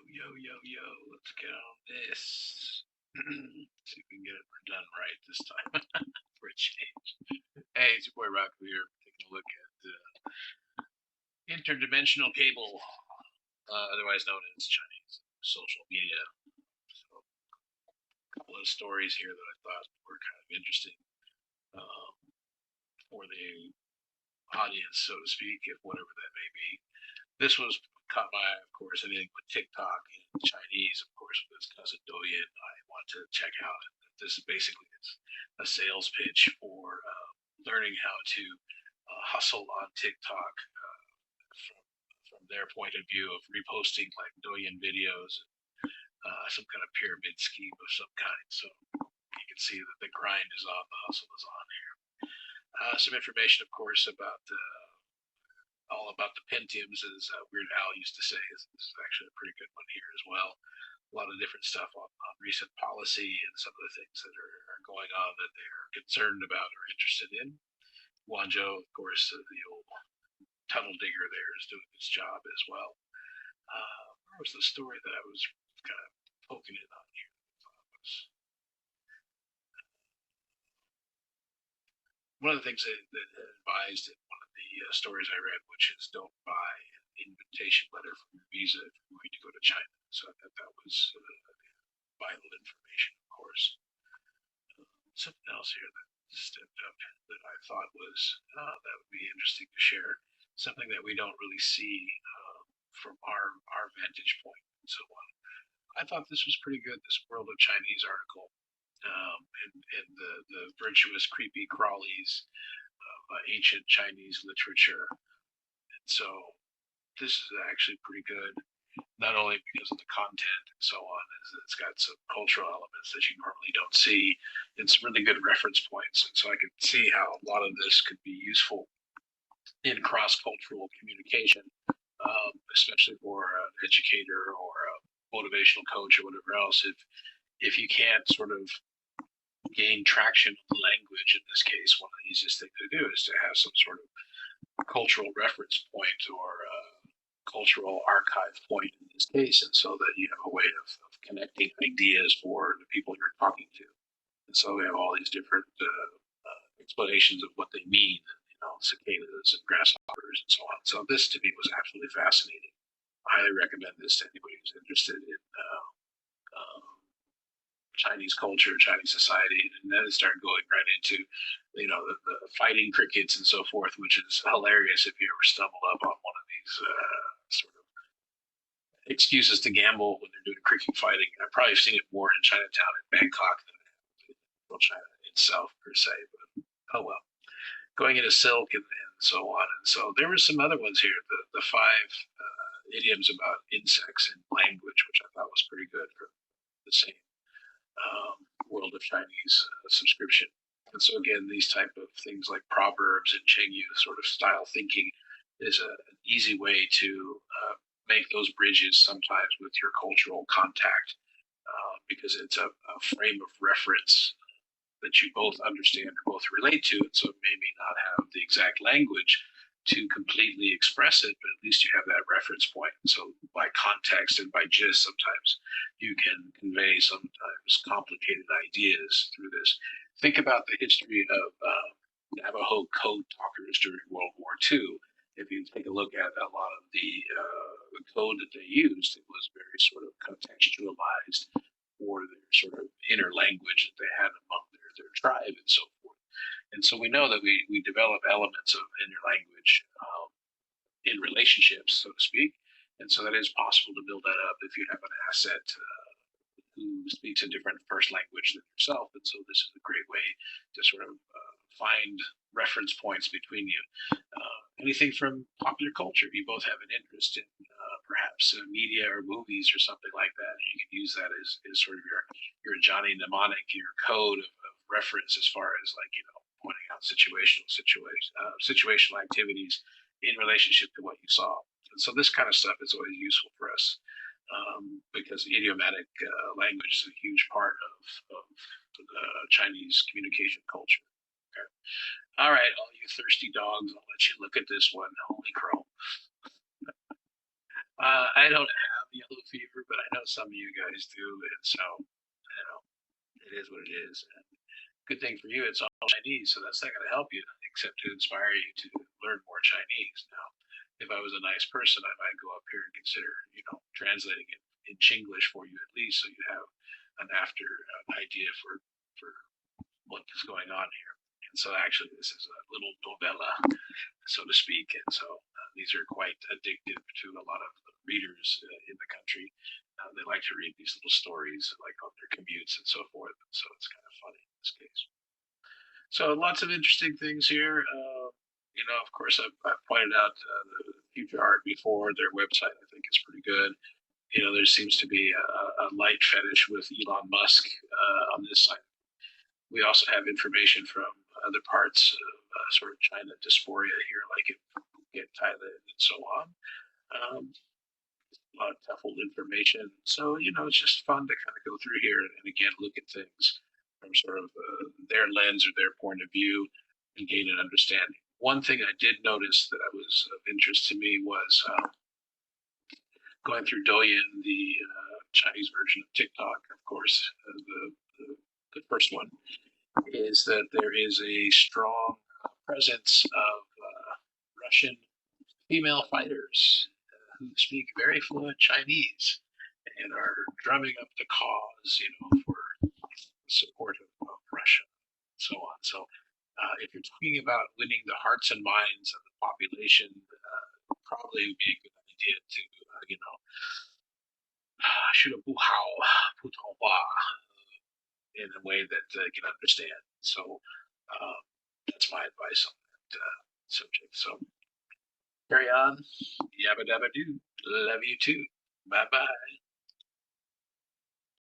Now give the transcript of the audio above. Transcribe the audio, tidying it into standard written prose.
Yo. Let's get on this. See if we can get it done right this time for a change. Hey, it's your boy Rocco here, taking a look at interdimensional cable, otherwise known as Chinese social media. So, a couple of stories here that I thought were kind of interesting um, for the audience, so to speak, if whatever that may be. This was caught my eye, of course, anything with TikTok in Chinese, of course, with his cousin Douyin. I want to check out. This is basically a sales pitch for learning how to hustle on TikTok from their point of view of reposting like Douyin videos, some kind of pyramid scheme of some kind. So you can see that the grind is on, the hustle is on here. Some information, of course, about all about the Pentiums, as Weird Al used to say. This is actually a pretty good one here as well. A lot of different stuff on recent policy and some of the things that are going on that they're concerned about or interested in. Guangzhou, of course, the old tunnel digger there, is doing its job as well. Where was the story that I was kind of poking in on here? One of the things that advised in one of the stories I read, which is don't buy an invitation letter from your visa if you're going to go to China. So I thought that was vital information, of course. Something else here that stepped up that I thought was that would be interesting to share. Something that we don't really see from our vantage point and so on. I thought this was pretty good. This World of Chinese article and the virtuous, creepy crawlies of ancient Chinese literature. And so this is actually pretty good, not only because of the content and so on, is that it's got some cultural elements that you normally don't see, and some really good reference points. And so I can see how a lot of this could be useful in cross-cultural communication, especially for an educator or a motivational coach or whatever else. If you can't sort of gain traction with the language in this case, one of the easiest things to do is to have some sort of cultural reference point or cultural archive point in this case, and so that you have a way of connecting ideas for the people you're talking to. And so we have all these different explanations of what they mean, cicadas and grasshoppers and so on. So this to me was absolutely fascinating. I highly recommend this to anybody who's interested in Chinese culture, Chinese society, and then it started going right into, the fighting crickets and so forth, which is hilarious if you ever stumble up on one of these sort of excuses to gamble when they're doing cricket fighting. I've probably seen it more in Chinatown and Bangkok than in China itself per se, but oh well. Going into silk and so on, and so there were some other ones here. The five idioms about insects and language, which I thought was pretty good for the same World of Chinese subscription. And so again, these type of things like proverbs and Chengyu sort of style thinking is an easy way to make those bridges sometimes with your cultural contact, because it's a frame of reference that you both understand or both relate to. And so maybe not have the exact language to completely express it, but at least you have that reference point. So by context and by gist, sometimes you can convey sometimes complicated ideas through this. Think about the history of Navajo code talkers during World War II. If you take a look at a lot of the code that they used, it was very sort of contextualized for their sort of inner language that they had among their tribe and so forth. And so we know that we develop elements of inner language in relationships, so to speak. And so that is possible to build that up if you have an asset who speaks a different first language than yourself. And so this is a great way to sort of find reference points between you. Anything from popular culture, you both have an interest in perhaps media or movies or something like that. You can use that as sort of your Johnny mnemonic, your code of reference as far as pointing out situational activities in relationship to what you saw. And so this kind of stuff is always useful for us because idiomatic language is a huge part of the Chinese communication culture. Okay. All right, all you thirsty dogs, I'll let you look at this one. Holy crow. I don't have yellow fever, but I I know some of you guys do, and so it is what it is. And good thing for you, it's all Chinese, so that's not going to help you except to inspire you to learn more Chinese. Now, if I was a nice person, I might go up here and consider, translating it in Chinglish for you at least, so you have an after idea for what is going on here. And so, actually, this is a little novella, so to speak. And so, these are quite addictive to a lot of readers in the country. They like to read these little stories, like on their commutes and so forth. So it's kind of funny in this case. So lots of interesting things here. Of course, I've pointed out the Future Art before. Their website, I think, is pretty good. There seems to be a light fetish with Elon Musk on this site. We also have information from other parts of sort of China dysphoria here, like in Thailand and so on. A lot of TEFL information. So, it's just fun to kind of go through here and again, look at things from sort of their lens or their point of view and gain an understanding. One thing I did notice that was of interest to me was going through Douyin, the Chinese version of TikTok, of course, the first one, is that there is a strong presence of Russian female fighters who speak very fluent Chinese and are drumming up the cause, for support of Russia, and so on. So, if you're talking about winning the hearts and minds of the population, probably would be a good idea to, shoot a buhao, putonghua, in a way that they can understand. So, that's my advice on that subject. So, carry on. Yabba dabba doo. Love you too. Bye bye.